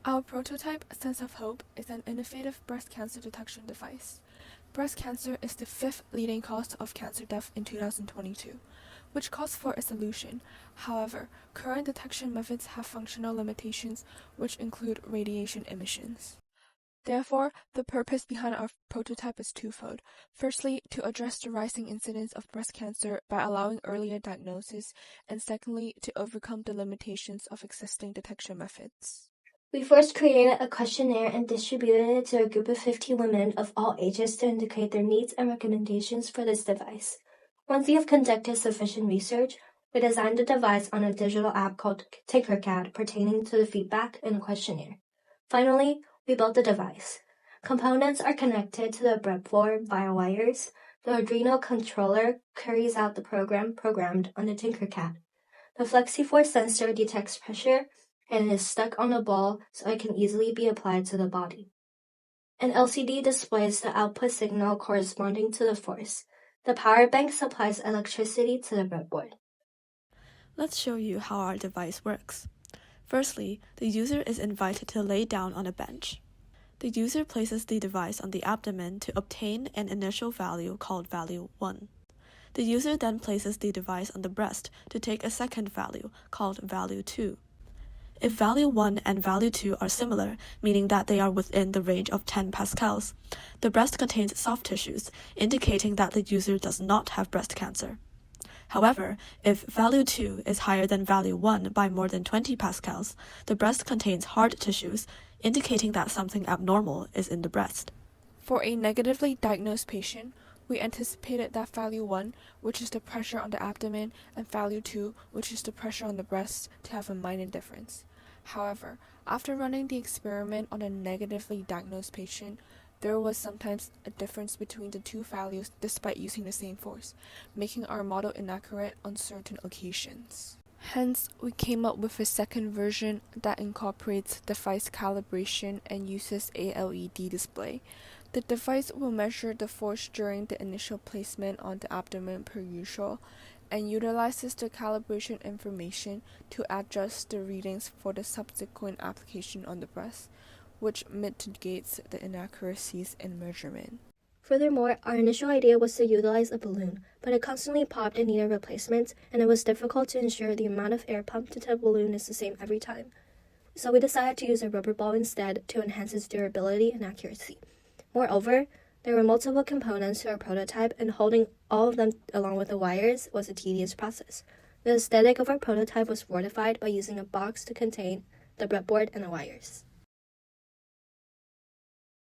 Our prototype, Sense of Hope, is an innovative breast cancer detection device. Breast cancer is the 5th leading cause of cancer death in 2022, which calls for a solution. However, current detection methods have functional limitations, which include radiation emissions. Therefore, the purpose behind our prototype is twofold. Firstly, to address the rising incidence of breast cancer by allowing earlier diagnosis, and secondly, to overcome the limitations of existing detection methods. We first created a questionnaire and distributed it to a group of 50 women of all ages to indicate their needs and recommendations for this device. Once we have conducted sufficient research, we designed the device on a digital app called Tinkercad pertaining to the feedback in the questionnaire. Finally, we built the device. Components are connected to the breadboard via wires. The Arduino controller carries out the program programmed on the Tinkercad. The FlexiForce sensor detects pressure and is stuck on a ball so it can easily be applied to the body. An LCD displays the output signal corresponding to the force. The power bank supplies electricity to the breadboard. Let's show you how our device works. Firstly, the user is invited to lay down on a bench. The user places the device on the abdomen to obtain an initial value called value 1. The user then places the device on the breast to take a second value called value 2. If value 1 and value 2 are similar, meaning that they are within the range of 10 pascals, the breast contains soft tissues, indicating that the user does not have breast cancer. However, if value 2 is higher than value 1 by more than 20 pascals, the breast contains hard tissues, indicating that something abnormal is in the breast. For a negatively diagnosed patient, we anticipated that value 1, which is the pressure on the abdomen, and value 2, which is the pressure on the breast, to have a minor difference. However, after running the experiment on a negatively diagnosed patient, there was sometimes a difference between the two values despite using the same force, making our model inaccurate on certain occasions. Hence, we came up with a second version that incorporates device calibration and uses a LED display. The device will measure the force during the initial placement on the abdomen per usual, and utilizes the calibration information to adjust the readings for the subsequent application on the breast, which mitigates the inaccuracies in measurement. Furthermore, our initial idea was to utilize a balloon, but it constantly popped and needed replacement, and it was difficult to ensure the amount of air pumped into the balloon is the same every time. So we decided to use a rubber ball instead to enhance its durability and accuracy. Moreover, there were multiple components to our prototype, and holding all of them along with the wires was a tedious process. The aesthetic of our prototype was fortified by using a box to contain the breadboard and the wires.